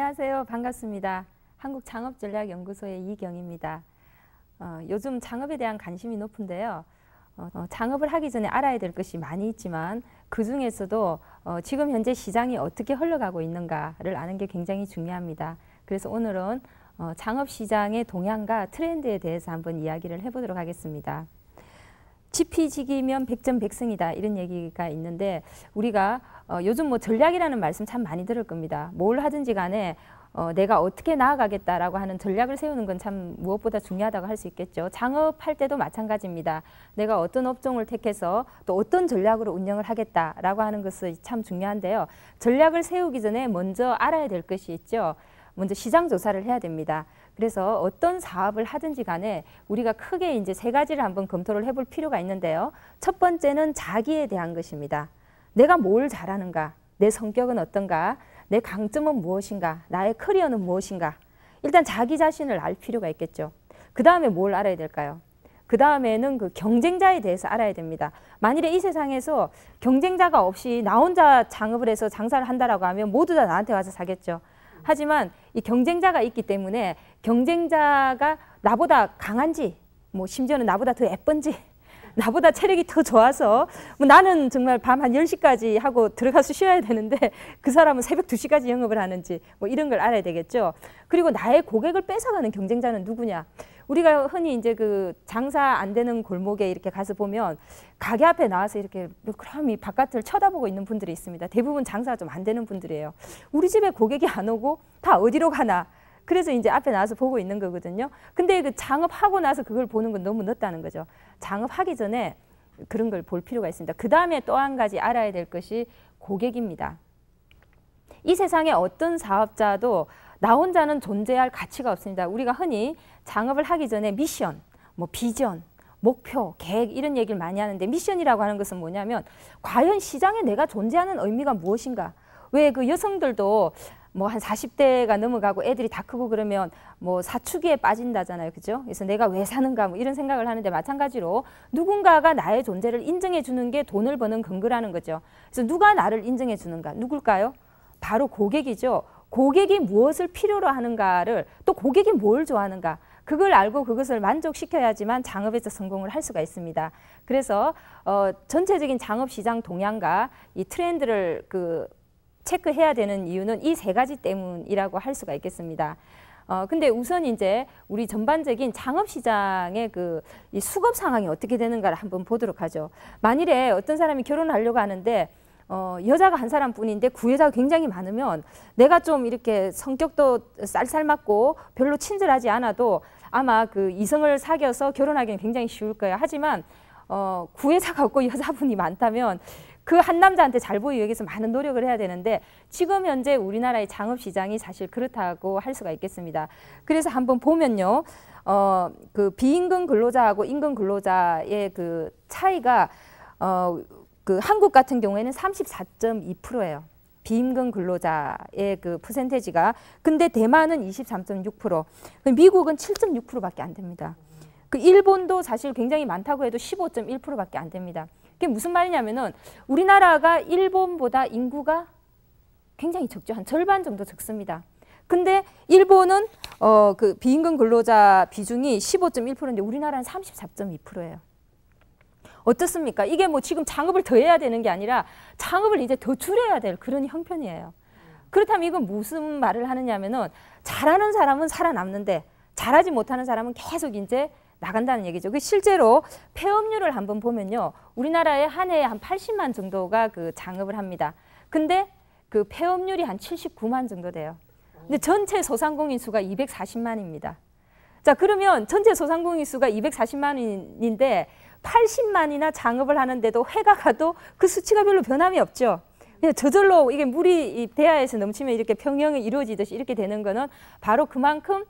안녕하세요. 반갑습니다. 한국창업전략연구소의 이경입니다. 요즘 창업에 대한 관심이 높은데요. 창업을 하기 전에 알아야 될 것이 많이 있지만 그 중에서도 지금 현재 시장이 어떻게 흘러가고 있는가를 아는 게 굉장히 중요합니다. 그래서 오늘은 창업시장의 동향과 트렌드에 대해서 한번 이야기를 해보도록 하겠습니다. 지피지기면 백전백승이다 이런 얘기가 있는데 우리가 요즘 뭐 전략이라는 말씀 참 많이 들을 겁니다. 뭘 하든지 간에 내가 어떻게 나아가겠다라고 하는 전략을 세우는 건 참 무엇보다 중요하다고 할 수 있겠죠. 창업할 때도 마찬가지입니다. 내가 어떤 업종을 택해서 또 어떤 전략으로 운영을 하겠다라고 하는 것이 참 중요한데요. 전략을 세우기 전에 먼저 알아야 될 것이 있죠. 먼저 시장 조사를 해야 됩니다. 그래서 어떤 사업을 하든지 간에 우리가 크게 이제 세 가지를 한번 검토를 해볼 필요가 있는데요. 첫 번째는 자기에 대한 것입니다. 내가 뭘 잘하는가? 내 성격은 어떤가? 내 강점은 무엇인가? 나의 커리어는 무엇인가? 일단 자기 자신을 알 필요가 있겠죠. 그 다음에 뭘 알아야 될까요? 그 다음에는 그 경쟁자에 대해서 알아야 됩니다. 만일에 이 세상에서 경쟁자가 없이 나 혼자 창업을 해서 장사를 한다라고 하면 모두 다 나한테 와서 사겠죠. 하지만 이 경쟁자가 있기 때문에 경쟁자가 나보다 강한지 뭐 심지어는 나보다 더 예쁜지 나보다 체력이 더 좋아서 뭐 나는 정말 밤 한 10시까지 하고 들어가서 쉬어야 되는데 그 사람은 새벽 2시까지 영업을 하는지 뭐 이런 걸 알아야 되겠죠. 그리고 나의 고객을 뺏어가는 경쟁자는 누구냐. 우리가 흔히 이제 그 장사 안 되는 골목에 이렇게 가서 보면 가게 앞에 나와서 이렇게 그럼 이 바깥을 쳐다보고 있는 분들이 있습니다. 대부분 장사가 좀 안 되는 분들이에요. 우리 집에 고객이 안 오고 다 어디로 가나. 그래서 이제 앞에 나와서 보고 있는 거거든요. 근데 그 창업하고 나서 그걸 보는 건 너무 늦다는 거죠. 창업하기 전에 그런 걸 볼 필요가 있습니다. 그 다음에 또 한 가지 알아야 될 것이 고객입니다. 이 세상에 어떤 사업자도 나 혼자는 존재할 가치가 없습니다. 우리가 흔히 창업을 하기 전에 미션, 뭐 비전, 목표, 계획 이런 얘기를 많이 하는데 미션이라고 하는 것은 뭐냐면 과연 시장에 내가 존재하는 의미가 무엇인가? 왜 그 여성들도 뭐 한 40대가 넘어가고 애들이 다 크고 그러면 뭐 사춘기에 빠진다잖아요. 그죠? 그래서 내가 왜 사는가 뭐 이런 생각을 하는데 마찬가지로 누군가가 나의 존재를 인정해 주는 게 돈을 버는 근거라는 거죠. 그래서 누가 나를 인정해 주는가? 누굴까요? 바로 고객이죠. 고객이 무엇을 필요로 하는가를 또 고객이 뭘 좋아하는가 그걸 알고 그것을 만족시켜야지만 창업에서 성공을 할 수가 있습니다. 그래서 전체적인 창업 시장 동향과 이 트렌드를 체크해야 되는 이유는 이 세 가지 때문이라고 할 수가 있겠습니다. 근데 우선 이제 우리 전반적인 창업 시장의 이 수급 상황이 어떻게 되는가를 한번 보도록 하죠. 만일에 어떤 사람이 결혼을 하려고 하는데 여자가 한 사람뿐인데 구애자가 굉장히 많으면 내가 좀 이렇게 성격도 쌀쌀맞고 별로 친절하지 않아도 아마 그 이성을 사귀어서 결혼하기는 굉장히 쉬울 거예요. 하지만 구애자가 없고 여자분이 많다면 그 한 남자한테 잘 보이기 위해서 많은 노력을 해야 되는데 지금 현재 우리나라의 창업 시장이 사실 그렇다고 할 수가 있겠습니다. 그래서 한번 보면요. 그 비임금 근로자하고 임금 근로자의 그 차이가 그 한국 같은 경우에는 34.2%예요. 비임금 근로자의 그 퍼센테이지가. 근데 대만은 23.6%, 미국은 7.6%밖에 안 됩니다. 그 일본도 사실 굉장히 많다고 해도 15.1%밖에 안 됩니다. 그게 무슨 말이냐면은 우리나라가 일본보다 인구가 굉장히 적죠. 한 절반 정도 적습니다. 근데 일본은 그 비임금 근로자 비중이 15.1%인데 우리나라는 34.2%예요. 어떻습니까? 이게 뭐 지금 창업을 더 해야 되는 게 아니라 창업을 이제 더 줄여야 될 그런 형편이에요. 그렇다면 이건 무슨 말을 하느냐면은 잘하는 사람은 살아남는데 잘하지 못하는 사람은 계속 이제 나간다는 얘기죠. 그 실제로 폐업률을 한번 보면요. 우리나라에 한 해에 한 80만 정도가 그 창업을 합니다. 근데 그 폐업률이 한 79만 정도 돼요. 근데 전체 소상공인 수가 240만입니다. 자, 그러면 전체 소상공인 수가 240만인데 80만이나 창업을 하는데도 해가 가도 그 수치가 별로 변함이 없죠. 그냥 저절로 이게 물이 이 대야에서 넘치면 이렇게 평형이 이루어지듯이 이렇게 되는 거는 바로 그만큼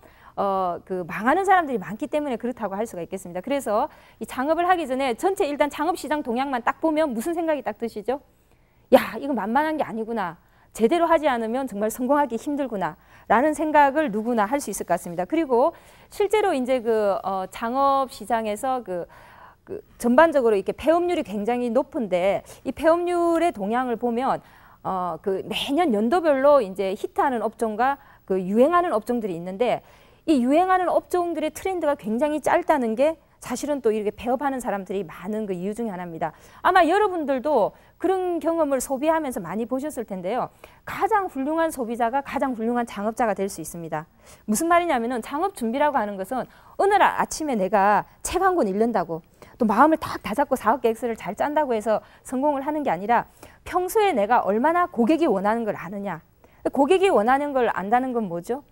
그 망하는 사람들이 많기 때문에 그렇다고 할 수가 있겠습니다. 그래서 이 창업을 하기 전에 전체 일단 창업 시장 동향만 딱 보면 무슨 생각이 딱 드시죠? 야, 이거 만만한 게 아니구나. 제대로 하지 않으면 정말 성공하기 힘들구나 라는 생각을 누구나 할 수 있을 것 같습니다. 그리고 실제로 이제 창업 시장에서 전반적으로 이렇게 폐업률이 굉장히 높은데 이 폐업률의 동향을 보면 매년 연도별로 이제 히트하는 업종과 그 유행하는 업종들이 있는데 이 유행하는 업종들의 트렌드가 굉장히 짧다는 게 사실은 또 이렇게 폐업하는 사람들이 많은 그 이유 중에 하나입니다. 아마 여러분들도 그런 경험을 소비하면서 많이 보셨을 텐데요. 가장 훌륭한 소비자가 가장 훌륭한 창업자가 될 수 있습니다. 무슨 말이냐면은 창업 준비라고 하는 것은 어느 날 아침에 내가 책 한 권 읽는다고 또 마음을 딱 다잡고 사업 계획서를 잘 짠다고 해서 성공을 하는 게 아니라 평소에 내가 얼마나 고객이 원하는 걸 아느냐. 고객이 원하는 걸 안다는 건 뭐죠?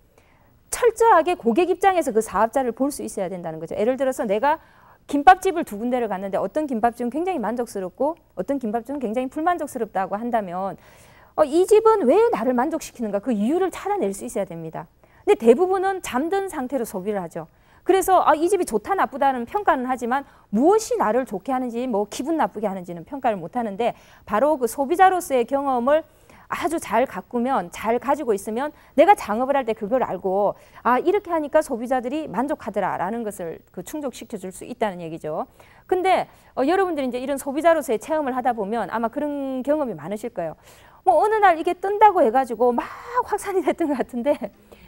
철저하게 고객 입장에서 그 사업자를 볼 수 있어야 된다는 거죠. 예를 들어서 내가 김밥집을 두 군데를 갔는데 어떤 김밥집은 굉장히 만족스럽고 어떤 김밥집은 굉장히 불만족스럽다고 한다면 이 집은 왜 나를 만족시키는가 그 이유를 찾아낼 수 있어야 됩니다. 근데 대부분은 잠든 상태로 소비를 하죠. 그래서 이 집이 좋다 나쁘다는 평가는 하지만 무엇이 나를 좋게 하는지 뭐 기분 나쁘게 하는지는 평가를 못 하는데 바로 그 소비자로서의 경험을 아주 잘 가꾸면 잘 가지고 있으면 내가 창업을 할 때 그걸 알고 이렇게 하니까 소비자들이 만족하더라라는 것을 그 충족시켜 줄 수 있다는 얘기죠. 근데 여러분들이 이제 이런 소비자로서의 체험을 하다 보면 아마 그런 경험이 많으실 거예요. 뭐 어느 날 이게 뜬다고 해가지고 막 확산이 됐던 것 같은데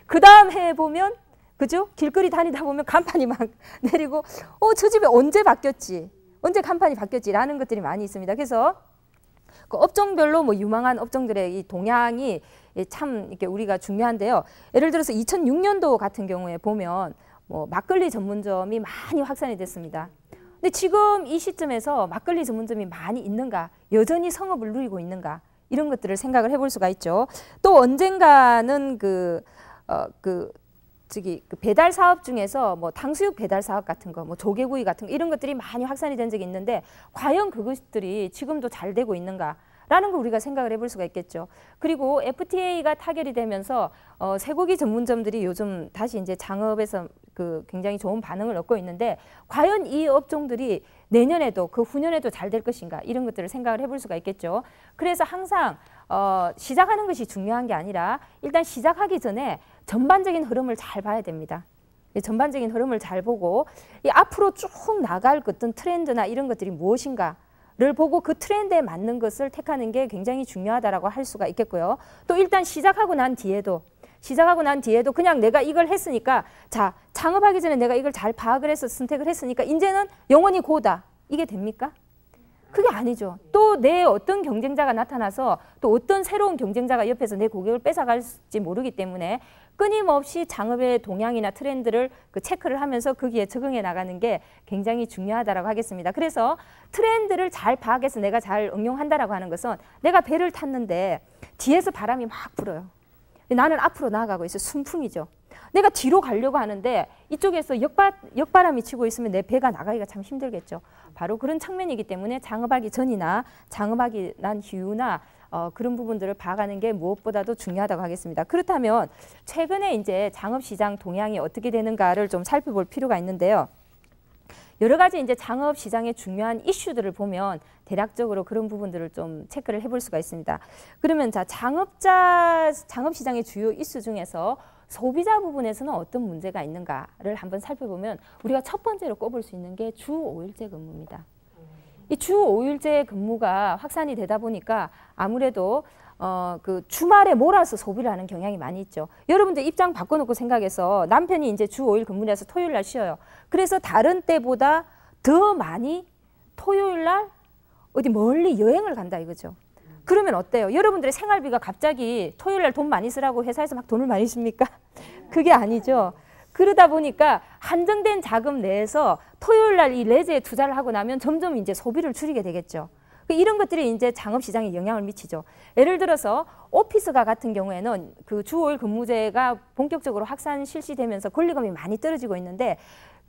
그 다음 해에 보면 그죠? 길거리 다니다 보면 간판이 막 내리고 저 집에 언제 바뀌었지? 언제 간판이 바뀌었지라는 것들이 많이 있습니다. 그래서 그 업종별로 뭐 유망한 업종들의 이 동향이 참 이렇게 우리가 중요한데요. 예를 들어서 2006년도 같은 경우에 보면 뭐 막걸리 전문점이 많이 확산이 됐습니다. 근데 지금 이 시점에서 막걸리 전문점이 많이 있는가, 여전히 성업을 누리고 있는가 이런 것들을 생각을 해볼 수가 있죠. 또 언젠가는 그 배달 사업 중에서 뭐 탕수육 배달 사업 같은 거, 뭐 조개구이 같은 거 이런 것들이 많이 확산이 된 적이 있는데 과연 그것들이 지금도 잘 되고 있는가라는 걸 우리가 생각을 해볼 수가 있겠죠. 그리고 FTA가 타결이 되면서 쇠고기 전문점들이 요즘 다시 이제 창업에서 그 굉장히 좋은 반응을 얻고 있는데 과연 이 업종들이 내년에도 그 후년에도 잘 될 것인가 이런 것들을 생각을 해볼 수가 있겠죠. 그래서 항상 시작하는 것이 중요한 게 아니라 일단 시작하기 전에 전반적인 흐름을 잘 봐야 됩니다. 전반적인 흐름을 잘 보고 앞으로 쭉 나갈 어떤 트렌드나 이런 것들이 무엇인가를 보고 그 트렌드에 맞는 것을 택하는 게 굉장히 중요하다라고 할 수가 있겠고요. 또 일단 시작하고 난 뒤에도 그냥 내가 이걸 했으니까 자 창업하기 전에 내가 이걸 잘 파악을 해서 선택을 했으니까 이제는 영원히 고다. 이게 됩니까? 그게 아니죠. 또 내 어떤 경쟁자가 나타나서 또 어떤 새로운 경쟁자가 옆에서 내 고객을 뺏어갈지 모르기 때문에 끊임없이 창업의 동향이나 트렌드를 그 체크를 하면서 거기에 적응해 나가는 게 굉장히 중요하다고 하겠습니다. 그래서 트렌드를 잘 파악해서 내가 잘 응용한다라고 하는 것은 내가 배를 탔는데 뒤에서 바람이 막 불어요. 나는 앞으로 나아가고 있어. 순풍이죠. 내가 뒤로 가려고 하는데 이쪽에서 역바람이 치고 있으면 내 배가 나가기가 참 힘들겠죠. 바로 그런 측면이기 때문에 창업하기 전이나 창업하기 난 이후나 그런 부분들을 봐가는 게 무엇보다도 중요하다고 하겠습니다. 그렇다면 최근에 이제 창업시장 동향이 어떻게 되는가를 좀 살펴볼 필요가 있는데요. 여러 가지 이제 창업 시장의 중요한 이슈들을 보면 대략적으로 그런 부분들을 좀 체크를 해볼 수가 있습니다. 그러면 자 창업 시장의 주요 이슈 중에서 소비자 부분에서는 어떤 문제가 있는가를 한번 살펴보면 우리가 첫 번째로 꼽을 수 있는 게 주 5일제 근무입니다. 이 주 5일제 근무가 확산이 되다 보니까 아무래도 그 주말에 몰아서 소비를 하는 경향이 많이 있죠. 여러분들 입장 바꿔놓고 생각해서 남편이 이제 주 5일 근무라서 토요일 날 쉬어요. 그래서 다른 때보다 더 많이 토요일 날 어디 멀리 여행을 간다 이거죠. 그러면 어때요? 여러분들의 생활비가 갑자기 토요일 날 돈 많이 쓰라고 회사에서 막 돈을 많이 줍니까? 그게 아니죠. 그러다 보니까 한정된 자금 내에서 토요일 날 이 레저에 투자를 하고 나면 점점 이제 소비를 줄이게 되겠죠. 이런 것들이 이제 창업 시장에 영향을 미치죠. 예를 들어서 오피스가 같은 경우에는 그 주 5일 근무제가 본격적으로 확산 실시되면서 권리금이 많이 떨어지고 있는데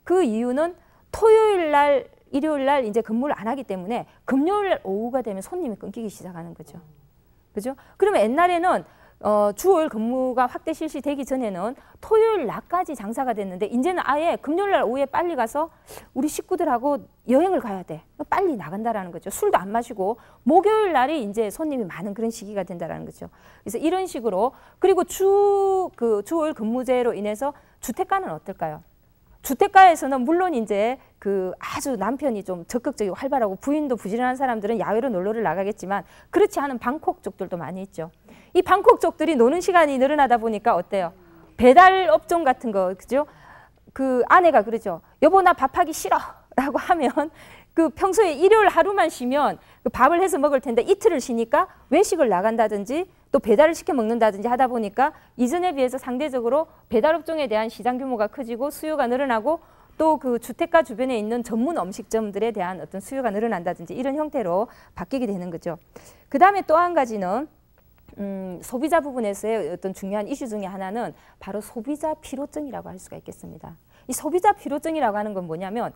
그 이유는 토요일 날, 일요일 날 이제 근무를 안 하기 때문에 금요일 날 오후가 되면 손님이 끊기기 시작하는 거죠. 그죠? 그러면 옛날에는 주 5일 근무가 확대 실시되기 전에는 토요일 낮까지 장사가 됐는데 이제는 아예 금요일 날 오후에 빨리 가서 우리 식구들하고 여행을 가야 돼. 빨리 나간다라는 거죠. 술도 안 마시고 목요일 날이 이제 손님이 많은 그런 시기가 된다라는 거죠. 그래서 이런 식으로 그리고 주 5일 근무제로 인해서 주택가는 어떨까요? 주택가에서는 물론 이제 그 아주 남편이 좀 적극적이고 활발하고 부인도 부지런한 사람들은 야외로 놀러를 나가겠지만 그렇지 않은 방콕 쪽들도 많이 있죠. 이 방콕 쪽들이 노는 시간이 늘어나다 보니까 어때요? 배달 업종 같은 거, 그죠? 그 아내가 그러죠. 여보, 나 밥하기 싫어. 라고 하면 그 평소에 일요일 하루만 쉬면 그 밥을 해서 먹을 텐데 이틀을 쉬니까 외식을 나간다든지 또 배달을 시켜 먹는다든지 하다 보니까 이전에 비해서 상대적으로 배달 업종에 대한 시장 규모가 커지고 수요가 늘어나고 또 그 주택가 주변에 있는 전문 음식점들에 대한 어떤 수요가 늘어난다든지 이런 형태로 바뀌게 되는 거죠. 그 다음에 또 한 가지는 소비자 부분에서의 어떤 중요한 이슈 중에 하나는 바로 소비자 피로증이라고 할 수가 있겠습니다. 이 소비자 피로증이라고 하는 건 뭐냐면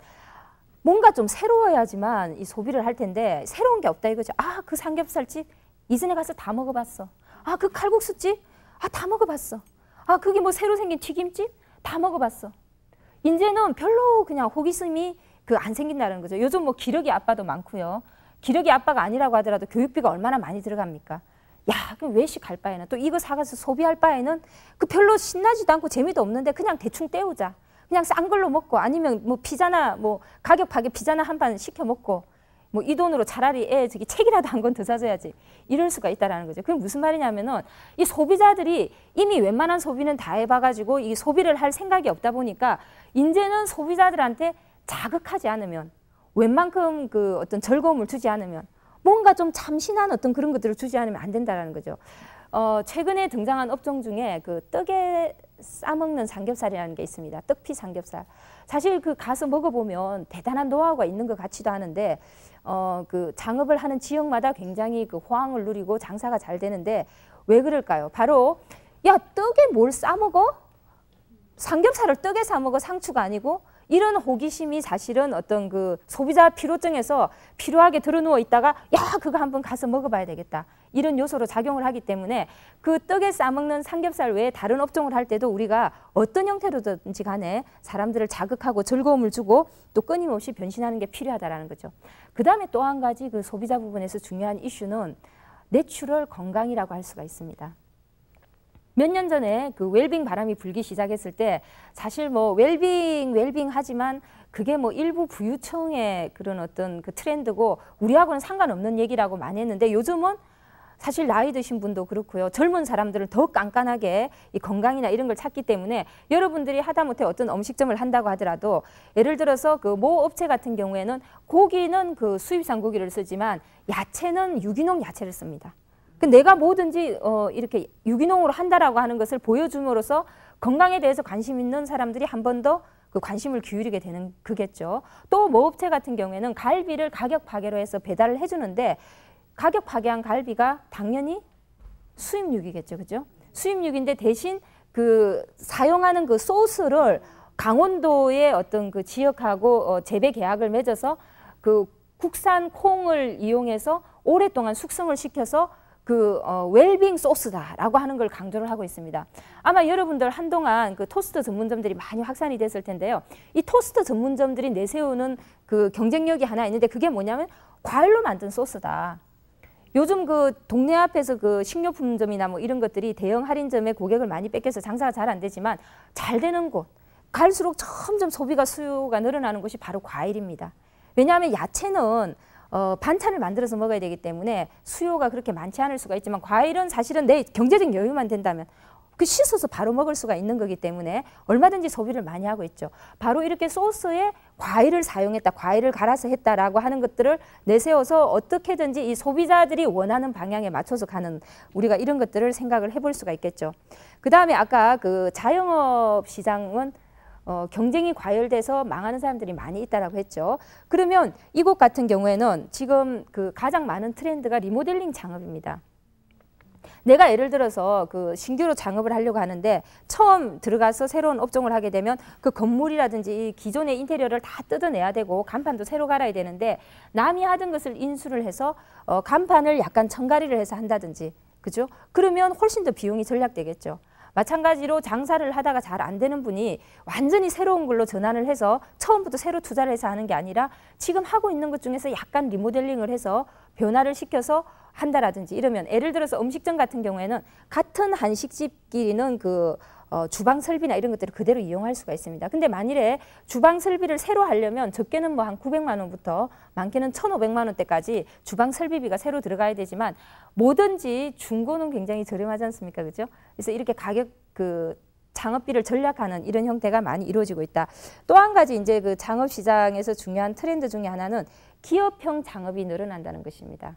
뭔가 좀 새로워야지만 이 소비를 할 텐데 새로운 게 없다 이거죠. 아, 그 삼겹살집 이전에 가서 다 먹어봤어. 아, 그 칼국수집 아, 다 먹어봤어. 아, 그게 뭐 새로 생긴 튀김집 다 먹어봤어. 이제는 별로 그냥 호기심이 안 생긴다는 거죠. 요즘 뭐 기러기 아빠도 많고요. 기러기 아빠가 아니라고 하더라도 교육비가 얼마나 많이 들어갑니까? 야, 그럼 외식할 바에는 또 이거 사가서 소비할 바에는 그 별로 신나지도 않고 재미도 없는데 그냥 대충 때우자. 그냥 싼 걸로 먹고 아니면 뭐 피자나 뭐 가격하게 피자나 한 판 시켜 먹고 뭐 이 돈으로 차라리 애 저기 책이라도 한 권 더 사줘야지. 이럴 수가 있다라는 거죠. 그게 무슨 말이냐면은 이 소비자들이 이미 웬만한 소비는 다 해봐가지고 이 소비를 할 생각이 없다 보니까 이제는 소비자들한테 자극하지 않으면 웬만큼 그 어떤 즐거움을 주지 않으면 뭔가 좀 참신한 어떤 그런 것들을 주지 않으면 안 된다라는 거죠. 최근에 등장한 업종 중에 그 떡에 싸먹는 삼겹살이라는 게 있습니다. 떡피 삼겹살. 사실 그 가서 먹어보면 대단한 노하우가 있는 것 같지도 않은데 그 장업을 하는 지역마다 굉장히 그 호황을 누리고 장사가 잘 되는데 왜 그럴까요? 바로 야, 떡에 뭘 싸먹어? 삼겹살을 떡에 싸먹어 상추가 아니고 이런 호기심이 사실은 어떤 그 소비자 피로증에서 피로하게 들어누워 있다가 야, 그거 한번 가서 먹어봐야 되겠다. 이런 요소로 작용을 하기 때문에 그 떡에 싸먹는 삼겹살 외에 다른 업종을 할 때도 우리가 어떤 형태로든지 간에 사람들을 자극하고 즐거움을 주고 또 끊임없이 변신하는 게 필요하다라는 거죠. 그 다음에 또 한 가지 그 소비자 부분에서 중요한 이슈는 내추럴 건강이라고 할 수가 있습니다. 몇 년 전에 그 웰빙 바람이 불기 시작했을 때 사실 뭐 웰빙 하지만 그게 뭐 일부 부유층의 그런 어떤 그 트렌드고 우리하고는 상관없는 얘기라고 많이 했는데 요즘은 사실 나이 드신 분도 그렇고요. 젊은 사람들은 더 깐깐하게 이 건강이나 이런 걸 찾기 때문에 여러분들이 하다못해 어떤 음식점을 한다고 하더라도 예를 들어서 그 모 업체 같은 경우에는 고기는 그 수입산 고기를 쓰지만 야채는 유기농 야채를 씁니다. 내가 뭐든지 이렇게 유기농으로 한다라고 하는 것을 보여줌으로써 건강에 대해서 관심 있는 사람들이 한 번 더 그 관심을 기울이게 되는 그겠죠. 또 모 업체 같은 경우에는 갈비를 가격 파괴로 해서 배달을 해주는데 가격 파괴한 갈비가 당연히 수입육이겠죠, 그죠? 수입육인데 대신 그 사용하는 그 소스를 강원도의 어떤 그 지역하고 재배 계약을 맺어서 그 국산 콩을 이용해서 오랫동안 숙성을 시켜서 그 웰빙 소스다라고 하는 걸 강조를 하고 있습니다. 아마 여러분들 한동안 그 토스트 전문점들이 많이 확산이 됐을 텐데요. 이 토스트 전문점들이 내세우는 그 경쟁력이 하나 있는데 그게 뭐냐면 과일로 만든 소스다. 요즘 그 동네 앞에서 그 식료품점이나 뭐 이런 것들이 대형 할인점에 고객을 많이 뺏겨서 장사가 잘 안 되지만 잘 되는 곳, 갈수록 점점 소비가 수요가 늘어나는 곳이 바로 과일입니다. 왜냐하면 야채는 반찬을 만들어서 먹어야 되기 때문에 수요가 그렇게 많지 않을 수가 있지만 과일은 사실은 내 경제적 여유만 된다면 그 씻어서 바로 먹을 수가 있는 거기 때문에 얼마든지 소비를 많이 하고 있죠. 바로 이렇게 소스에 과일을 사용했다, 과일을 갈아서 했다라고 하는 것들을 내세워서 어떻게든지 이 소비자들이 원하는 방향에 맞춰서 가는 우리가 이런 것들을 생각을 해볼 수가 있겠죠. 그 다음에 아까 그 자영업 시장은 경쟁이 과열돼서 망하는 사람들이 많이 있다라고 했죠. 그러면 이곳 같은 경우에는 지금 그 가장 많은 트렌드가 리모델링 창업입니다. 내가 예를 들어서 그 신규로 창업을 하려고 하는데 처음 들어가서 새로운 업종을 하게 되면 그 건물이라든지 기존의 인테리어를 다 뜯어내야 되고 간판도 새로 갈아야 되는데 남이 하던 것을 인수를 해서 간판을 약간 천가리를 해서 한다든지 그죠? 그러면 훨씬 더 비용이 절약되겠죠. 마찬가지로 장사를 하다가 잘 안 되는 분이 완전히 새로운 걸로 전환을 해서 처음부터 새로 투자를 해서 하는 게 아니라 지금 하고 있는 것 중에서 약간 리모델링을 해서 변화를 시켜서 한다라든지 이러면 예를 들어서 음식점 같은 경우에는 같은 한식집끼리는 그 주방 설비나 이런 것들을 그대로 이용할 수가 있습니다. 근데 만일에 주방 설비를 새로 하려면 적게는 뭐 한 900만 원부터 많게는 1,500만 원대까지 주방 설비비가 새로 들어가야 되지만 뭐든지 중고는 굉장히 저렴하지 않습니까? 그죠? 그래서 이렇게 가격 그 창업비를 전략하는 이런 형태가 많이 이루어지고 있다. 또 한 가지 이제 그 창업 시장에서 중요한 트렌드 중에 하나는 기업형 창업이 늘어난다는 것입니다.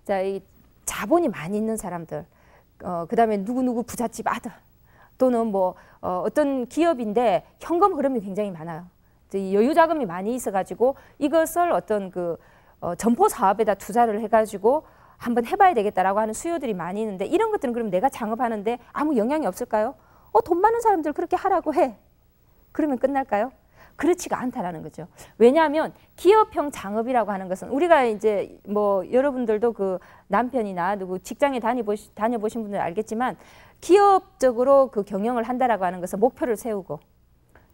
자, 이 자본이 많이 있는 사람들, 그다음에 누구누구 부잣집 아들, 또는 뭐 어떤 기업인데 현금 흐름이 굉장히 많아요. 여유 자금이 많이 있어가지고 이것을 어떤 그 점포 사업에다 투자를 해가지고 한번 해봐야 되겠다라고 하는 수요들이 많이 있는데, 이런 것들은 그럼 내가 창업하는데 아무 영향이 없을까요? 돈 많은 사람들 그렇게 하라고 해. 그러면 끝날까요? 그렇지가 않다라는 거죠. 왜냐하면 기업형 창업이라고 하는 것은 우리가 이제 뭐 여러분들도 그 남편이나 누구 직장에 다녀보신 분들 알겠지만, 기업적으로 그 경영을 한다라고 하는 것은 목표를 세우고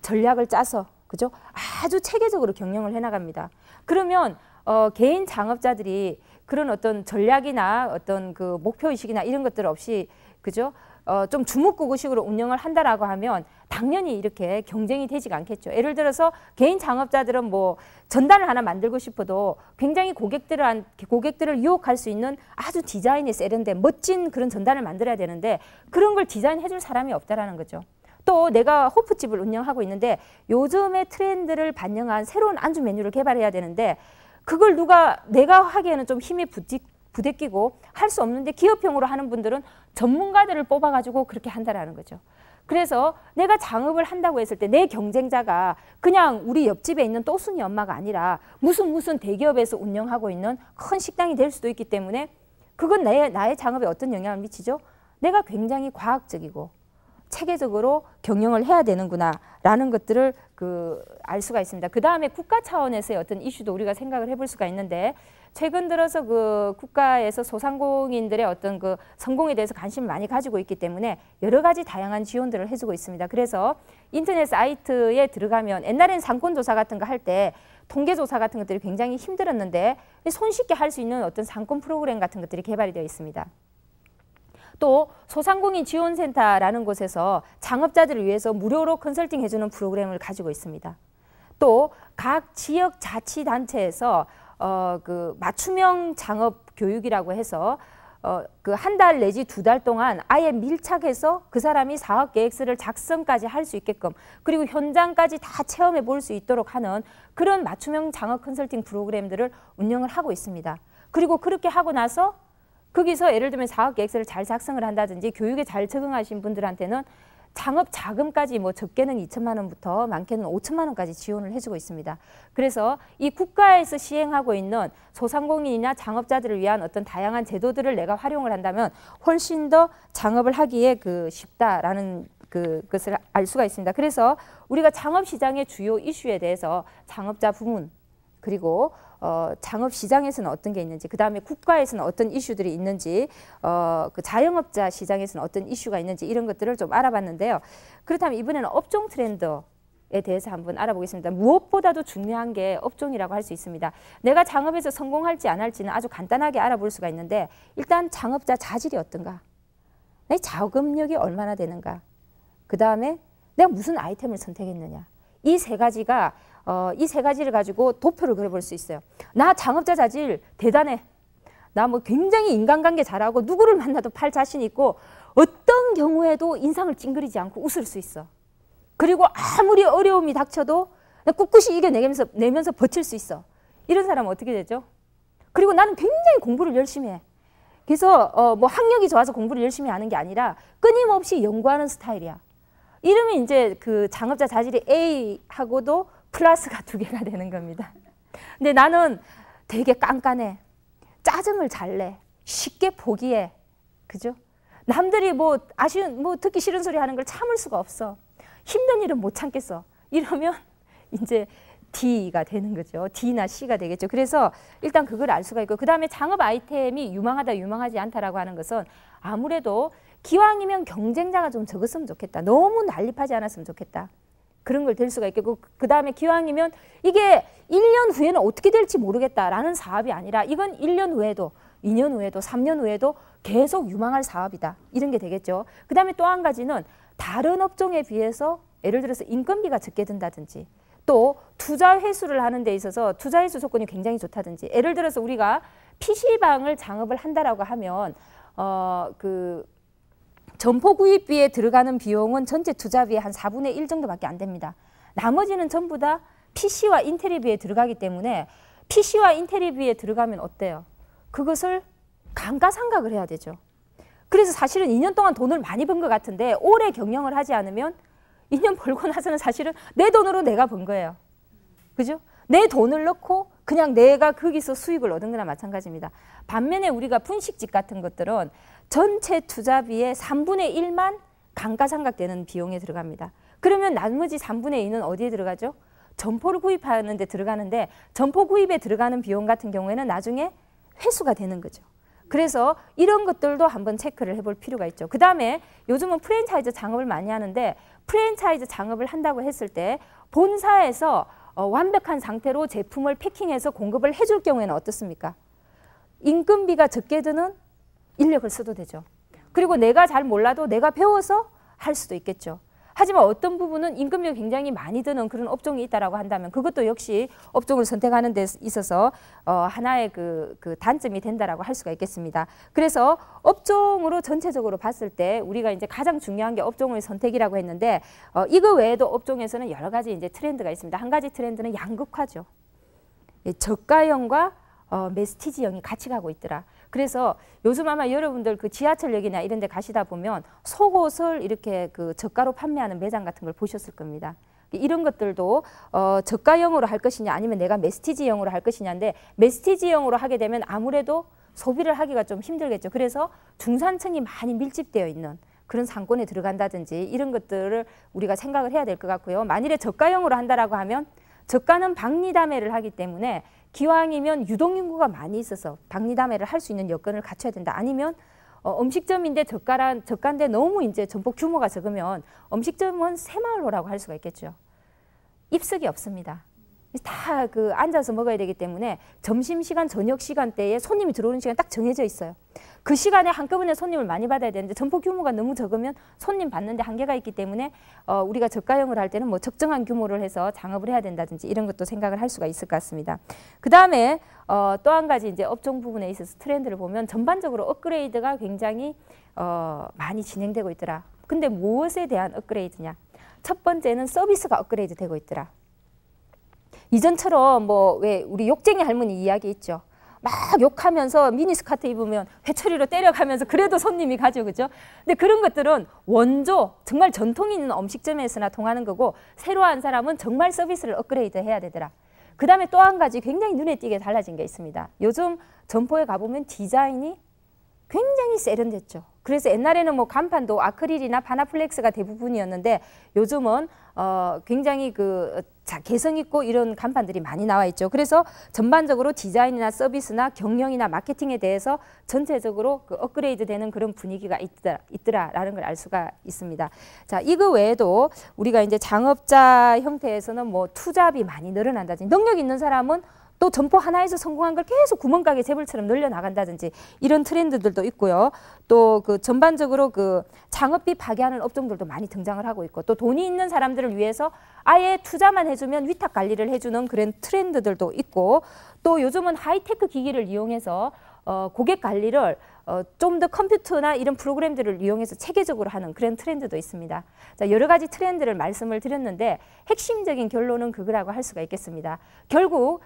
전략을 짜서, 그죠? 아주 체계적으로 경영을 해나갑니다. 그러면 개인 창업자들이 그런 어떤 전략이나 어떤 그 목표의식이나 이런 것들 없이, 그죠? 좀 주먹구구식으로 운영을 한다라고 하면 당연히 이렇게 경쟁이 되지가 않겠죠. 예를 들어서 개인 창업자들은 뭐 전단을 하나 만들고 싶어도 굉장히 고객들을 유혹할 수 있는 아주 디자인이 세련된 멋진 그런 전단을 만들어야 되는데, 그런 걸 디자인해 줄 사람이 없다라는 거죠. 또 내가 호프집을 운영하고 있는데 요즘의 트렌드를 반영한 새로운 안주 메뉴를 개발해야 되는데, 그걸 내가 하기에는 좀 힘이 부대끼고 할 수 없는데, 기업형으로 하는 분들은 전문가들을 뽑아가지고 그렇게 한다라는 거죠. 그래서 내가 창업을 한다고 했을 때 내 경쟁자가 그냥 우리 옆집에 있는 또순이 엄마가 아니라 무슨 대기업에서 운영하고 있는 큰 식당이 될 수도 있기 때문에, 그건 나의 창업에 어떤 영향을 미치죠? 내가 굉장히 과학적이고 체계적으로 경영을 해야 되는구나라는 것들을 알 수가 있습니다. 그 다음에 국가 차원에서의 어떤 이슈도 우리가 생각을 해볼 수가 있는데, 최근 들어서 그 국가에서 소상공인들의 어떤 그 성공에 대해서 관심을 많이 가지고 있기 때문에 여러 가지 다양한 지원들을 해주고 있습니다. 그래서 인터넷 사이트에 들어가면 옛날엔 상권조사 같은 거 할 때 통계조사 같은 것들이 굉장히 힘들었는데, 손쉽게 할 수 있는 어떤 상권 프로그램 같은 것들이 개발이 되어 있습니다. 또 소상공인 지원센터라는 곳에서 창업자들을 위해서 무료로 컨설팅 해주는 프로그램을 가지고 있습니다. 또 각 지역 자치단체에서 그 맞춤형 창업 교육이라고 해서 그 한 달 내지 2달 동안 아예 밀착해서 그 사람이 사업 계획서를 작성까지 할 수 있게끔, 그리고 현장까지 다 체험해 볼 수 있도록 하는 그런 맞춤형 창업 컨설팅 프로그램들을 운영을 하고 있습니다. 그리고 그렇게 하고 나서 거기서 예를 들면 사업 계획서를 잘 작성을 한다든지 교육에 잘 적응하신 분들한테는 창업 자금까지 뭐 적게는 2천만 원부터 많게는 5천만 원까지 지원을 해주고 있습니다. 그래서 이 국가에서 시행하고 있는 소상공인이나 창업자들을 위한 어떤 다양한 제도들을 내가 활용을 한다면 훨씬 더 창업을 하기에 쉽다라는 그것을 알 수가 있습니다. 그래서 우리가 창업 시장의 주요 이슈에 대해서 창업자 부문, 그리고 창업 시장에서는 어떤 게 있는지, 그 다음에 국가에서는 어떤 이슈들이 있는지, 그 자영업자 시장에서는 어떤 이슈가 있는지, 이런 것들을 좀 알아봤는데요. 그렇다면 이번에는 업종 트렌드에 대해서 한번 알아보겠습니다. 무엇보다도 중요한 게 업종이라고 할 수 있습니다. 내가 창업에서 성공할지 안 할지는 아주 간단하게 알아볼 수가 있는데, 일단 창업자 자질이 어떤가, 내 자금력이 얼마나 되는가, 그 다음에 내가 무슨 아이템을 선택했느냐, 이 세 가지를 가지고 도표를 그려볼 수 있어요. 나 창업자 자질 대단해. 나 뭐 굉장히 인간관계 잘하고 누구를 만나도 팔 자신 있고 어떤 경우에도 인상을 찡그리지 않고 웃을 수 있어. 그리고 아무리 어려움이 닥쳐도 꿋꿋이 이겨내면서 버틸 수 있어. 이런 사람은 어떻게 되죠? 그리고 나는 굉장히 공부를 열심히 해. 그래서 뭐 학력이 좋아서 공부를 열심히 하는 게 아니라 끊임없이 연구하는 스타일이야. 이러면 이제 그 창업자 자질이 A하고도 플러스가 2개가 되는 겁니다. 근데 나는 되게 깐깐해. 짜증을 잘 내. 쉽게 포기해. 그죠? 남들이 뭐 듣기 싫은 소리 하는 걸 참을 수가 없어. 힘든 일은 못 참겠어. 이러면 이제 D가 되는 거죠. D나 C가 되겠죠. 그래서 일단 그걸 알 수가 있고, 그 다음에 창업 아이템이 유망하다, 유망하지 않다라고 하는 것은 아무래도 기왕이면 경쟁자가 좀 적었으면 좋겠다. 너무 난립하지 않았으면 좋겠다. 그런 걸 될 수가 있겠고, 그 다음에 기왕이면 이게 1년 후에는 어떻게 될지 모르겠다라는 사업이 아니라 이건 1년 후에도 2년 후에도 3년 후에도 계속 유망할 사업이다. 이런 게 되겠죠. 그 다음에 또 한 가지는 다른 업종에 비해서 예를 들어서 인건비가 적게 든다든지, 또 투자 회수를 하는 데 있어서 투자 회수 조건이 굉장히 좋다든지, 예를 들어서 우리가 PC방을 창업을 한다라고 하면 점포 구입비에 들어가는 비용은 전체 투자비의 한 4분의 1 정도밖에 안 됩니다. 나머지는 전부 다 PC와 인테리비에 들어가기 때문에 PC와 인테리비에 들어가면 어때요? 그것을 감가상각을 해야 되죠. 그래서 사실은 2년 동안 돈을 많이 번 것 같은데 오래 경영을 하지 않으면 2년 벌고 나서는 사실은 내 돈으로 내가 번 거예요. 그죠? 내 돈을 넣고 그냥 내가 거기서 수익을 얻은 거나 마찬가지입니다. 반면에 우리가 분식집 같은 것들은 전체 투자비의 3분의 1만 감가상각되는 비용에 들어갑니다. 그러면 나머지 3분의 2는 어디에 들어가죠? 점포를 구입하는 데 들어가는데 점포 구입에 들어가는 비용 같은 경우에는 나중에 회수가 되는 거죠. 그래서 이런 것들도 한번 체크를 해볼 필요가 있죠. 그 다음에 요즘은 프랜차이즈 창업을 많이 하는데 프랜차이즈 창업을 한다고 했을 때 본사에서 완벽한 상태로 제품을 패킹해서 공급을 해줄 경우에는 어떻습니까? 인건비가 적게 드는 인력을 써도 되죠. 그리고 내가 잘 몰라도 내가 배워서 할 수도 있겠죠. 하지만 어떤 부분은 임금료가 굉장히 많이 드는 그런 업종이 있다라고 한다면 그것도 역시 업종을 선택하는 데 있어서 하나의 그 단점이 된다라고 할 수가 있겠습니다. 그래서 업종으로 전체적으로 봤을 때 우리가 이제 가장 중요한 게 업종의 선택이라고 했는데 이거 외에도 업종에서는 여러 가지 이제 트렌드가 있습니다. 한 가지 트렌드는 양극화죠. 저가형과 메스티지형이 같이 가고 있더라. 그래서 요즘 아마 여러분들 그 지하철역이나 이런 데 가시다 보면 속옷을 이렇게 그 저가로 판매하는 매장 같은 걸 보셨을 겁니다. 이런 것들도 저가형으로 할 것이냐 아니면 내가 메스티지형으로 할 것이냐인데 메스티지형으로 하게 되면 아무래도 소비를 하기가 좀 힘들겠죠. 그래서 중산층이 많이 밀집되어 있는 그런 상권에 들어간다든지 이런 것들을 우리가 생각을 해야 될 것 같고요. 만일에 저가형으로 한다라고 하면 저가는 박리담회를 하기 때문에 기왕이면 유동인구가 많이 있어서 박리담회를 할 수 있는 여건을 갖춰야 된다. 아니면 음식점인데 저가인데 너무 이제 점포 규모가 적으면 음식점은 새마을호라고 할 수가 있겠죠. 입석이 없습니다. 다 그 앉아서 먹어야 되기 때문에 점심시간, 저녁 시간대에 손님이 들어오는 시간 딱 정해져 있어요. 그 시간에 한꺼번에 손님을 많이 받아야 되는데 점포 규모가 너무 적으면 손님 받는데 한계가 있기 때문에 우리가 저가형을 할 때는 뭐 적정한 규모를 해서 장업을 해야 된다든지 이런 것도 생각을 할 수가 있을 것 같습니다. 그 다음에 또 한 가지 이제 업종 부분에 있어서 트렌드를 보면 전반적으로 업그레이드가 굉장히 많이 진행되고 있더라. 근데 무엇에 대한 업그레이드냐? 첫 번째는 서비스가 업그레이드 되고 있더라. 이전처럼 뭐 왜 우리 욕쟁이 할머니 이야기 있죠. 막 욕하면서 미니스커트 입으면 회초리로 때려가면서 그래도 손님이 가죠. 그죠? 근데 그런 것들은 원조, 정말 전통이 있는 음식점에서나 통하는 거고 새로 한 사람은 정말 서비스를 업그레이드 해야 되더라. 그 다음에 또 한 가지 굉장히 눈에 띄게 달라진 게 있습니다. 요즘 점포에 가보면 디자인이 굉장히 세련됐죠. 그래서 옛날에는 뭐 간판도 아크릴이나 파나플렉스가 대부분이었는데 요즘은 굉장히 그 개성 있고 이런 간판들이 많이 나와 있죠. 그래서 전반적으로 디자인이나 서비스나 경영이나 마케팅에 대해서 전체적으로 그 업그레이드 되는 그런 분위기가 있더라라는 걸 알 수가 있습니다. 자, 이거 외에도 우리가 이제 장업자 형태에서는 뭐 투잡이 많이 늘어난다든지 능력 있는 사람은 또 점포 하나에서 성공한 걸 계속 구멍가게 재벌처럼 늘려나간다든지 이런 트렌드들도 있고요. 또 그 전반적으로 그 창업비 파기하는 업종들도 많이 등장을 하고 있고 또 돈이 있는 사람들을 위해서 아예 투자만 해주면 위탁 관리를 해주는 그런 트렌드들도 있고 또 요즘은 하이테크 기기를 이용해서 고객 관리를 좀 더 컴퓨터나 이런 프로그램들을 이용해서 체계적으로 하는 그런 트렌드도 있습니다. 자, 여러 가지 트렌드를 말씀을 드렸는데 핵심적인 결론은 그거라고 할 수가 있겠습니다. 결국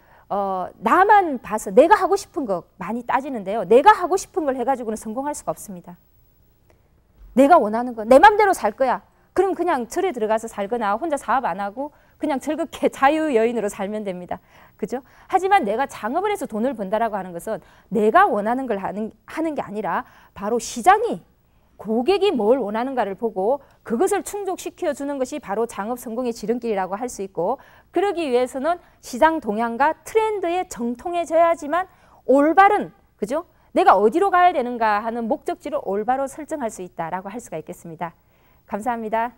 나만 봐서 내가 하고 싶은 거 많이 따지는데요. 내가 하고 싶은 걸 해가지고는 성공할 수가 없습니다. 내가 원하는 거, 내 맘대로 살 거야. 그럼 그냥 절에 들어가서 살거나 혼자 사업 안 하고 그냥 즐겁게 자유여인으로 살면 됩니다. 그죠? 하지만 내가 창업을 해서 돈을 번다라고 하는 것은 내가 원하는 걸 하는 게 아니라 바로 시장이 고객이 뭘 원하는가를 보고 그것을 충족시켜 주는 것이 바로 창업 성공의 지름길이라고 할 수 있고 그러기 위해서는 시장 동향과 트렌드에 정통해져야지만 올바른 그죠? 내가 어디로 가야 되는가 하는 목적지를 올바로 설정할 수 있다라고 할 수가 있겠습니다. 감사합니다.